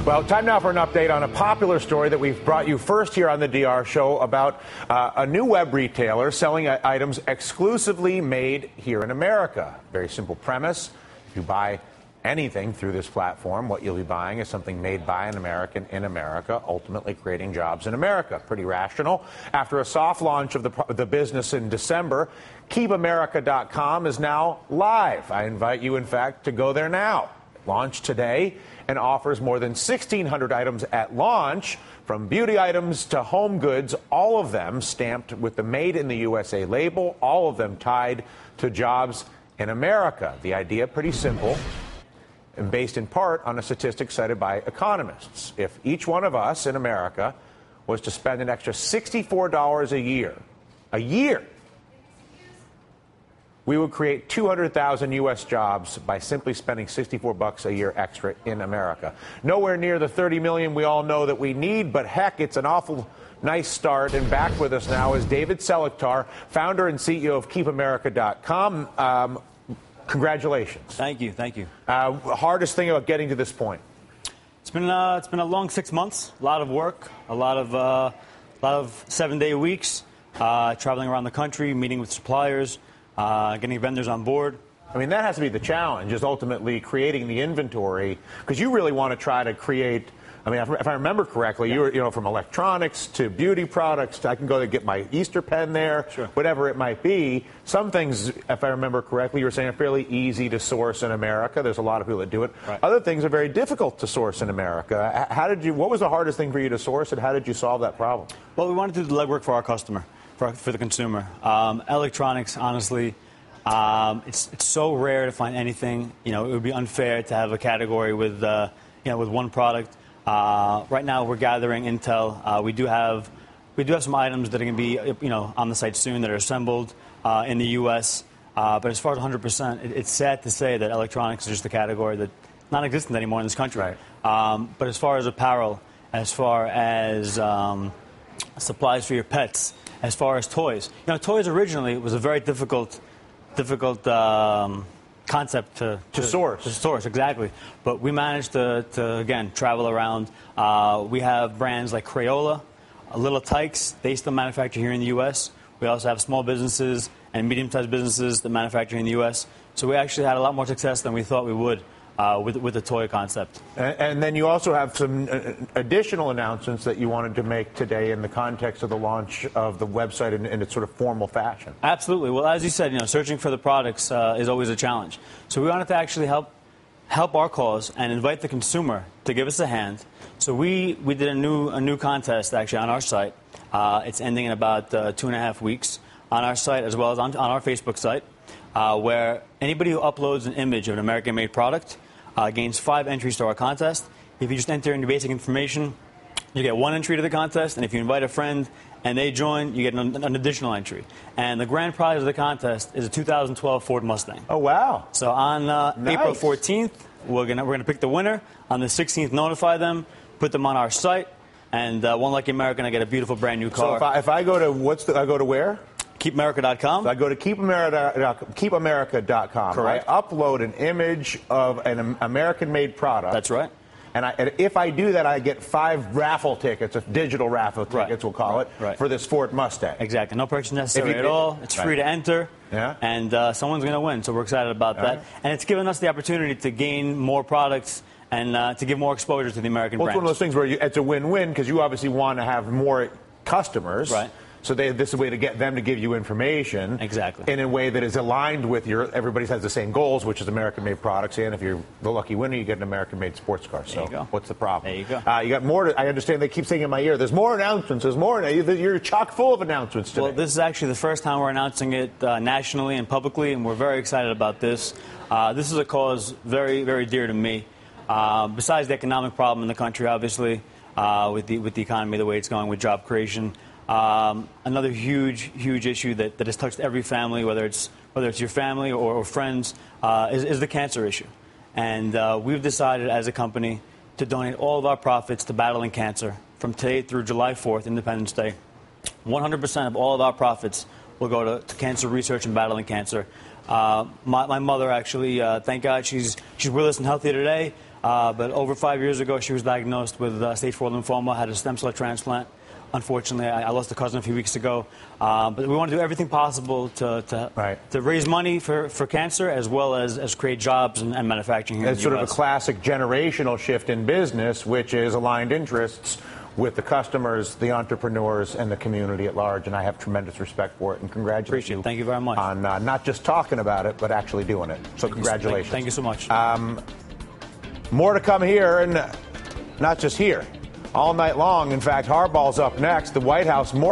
Well, time now for an update on a popular story that we've brought you first here on the DR Show about a new web retailer selling items exclusively made here in America. Very simple premise. If you buy anything through this platform, what you'll be buying is something made by an American in America, ultimately creating jobs in America. Pretty rational. After a soft launch of the business in December, KeepAmerica.com is now live. I invite you, in fact, to go there now. It launched today and offers more than 1,600 items at launch, from beauty items to home goods, all of them stamped with the Made in the USA label, all of them tied to jobs in America. The idea, pretty simple, and based in part on a statistic cited by economists. If each one of us in America was to spend an extra $64 a year, we would create 200,000 U.S. jobs by simply spending $64 a year extra in America. Nowhere near the 30 million we all know that we need, but heck, it's an awful nice start. And back with us now is David Seligtar, founder and CEO of KeepAmerica.com. Congratulations. Thank you. Thank you. Hardest thing about getting to this point? It's been a long 6 months. A lot of work. A lot of 7-day weeks. Traveling around the country, meeting with suppliers, getting vendors on board. I mean, that has to be the challenge, is ultimately creating the inventory, because you really want to try to create. I mean, if I remember correctly, yeah. You were from electronics to beauty products. I can go to get my Easter pen there, sure. Whatever it might be. Some things, if I remember correctly, you were saying are fairly easy to source in America. There's a lot of people that do it. Right. Other things are very difficult to source in America. What was the hardest thing for you to source, and how did you solve that problem? Well, we wanted to do the legwork for our customer, for the consumer. Electronics, honestly, it's so rare to find anything. It would be unfair to have a category with one product. Right now, we're gathering intel. We do have some items that are going to be on the site soon that are assembled in the U.S. But as far as 100%, it's sad to say that electronics is just a category that's not existent anymore in this country. Right. But as far as apparel, as far as supplies for your pets, as far as toys, toys originally was a very difficult concept to source. To source, exactly. But we managed to again, travel around. We have brands like Crayola, Little Tykes. They still manufacture here in the U.S. We also have small businesses and medium-sized businesses that manufacture in the U.S. So we actually had a lot more success than we thought we would with the toy concept. And then you also have some additional announcements that you wanted to make today in the context of the launch of the website in its sort of formal fashion. Absolutely. Well, as you said, searching for the products is always a challenge. So we wanted to actually help our cause and invite the consumer to give us a hand. So we did a new contest actually on our site. It's ending in about 2.5 weeks on our site, as well as on our Facebook site, where anybody who uploads an image of an American-made product gains 5 entries to our contest. If you just enter in your basic information, you get 1 entry to the contest, and if you invite a friend and they join, you get an additional entry. And the grand prize of the contest is a 2012 Ford Mustang. Oh, wow. So on nice. April 14th, we're gonna pick the winner. On the 16th, notify them, put them on our site, and one lucky American will get a beautiful brand new car. So if I go to I go to where? KeepAmerica.com. So I go to KeepAmerica.com. Correct. I upload an image of an American-made product. That's right. And if I do that, I get 5 raffle tickets, digital raffle tickets, we'll call it, for this Ford Mustang. Exactly. No purchase necessary at all. It's free to enter. Yeah. And someone's going to win, so we're excited about that. Right. And it's given us the opportunity to gain more products and to give more exposure to the American brand. It's one of those things where it's a win-win, because you obviously want to have more customers. Right. So this is a way to get them to give you information. Exactly. In a way that is aligned with everybody has the same goals, which is American-made products. And if you're the lucky winner, you get an American-made sports car. So there you go. What's the problem? There you go. You got more. I understand they keep saying in my ear, there's more announcements. There's more. You're chock full of announcements today. Well, this is actually the first time we're announcing it nationally and publicly, and we're very excited about this. This is a cause very, very dear to me. Besides the economic problem in the country, obviously, with the economy, the way it's going, with job creation. Another huge issue that has touched every family, whether it's your family or friends, is the cancer issue. And we've decided as a company to donate all of our profits to battling cancer from today through July 4th, Independence Day. 100% of all of our profits will go to cancer research and battling cancer. My mother, actually, thank God she's with us and healthy today. But over 5 years ago, she was diagnosed with stage 4 lymphoma, had a stem cell transplant. Unfortunately, I lost a cousin a few weeks ago. But we want to do everything possible to raise money for cancer, as well as create jobs and manufacturing here in the It's sort US. of a classic generational shift in business, which is aligned interests with the customers, the entrepreneurs, and the community at large. And I have tremendous respect for it, and congratulate you. Thank you very much. On not just talking about it, but actually doing it. So congratulations. Thank you so much. More to come here, and not just here. All night long. In fact, Harbaugh's up next. The White House more.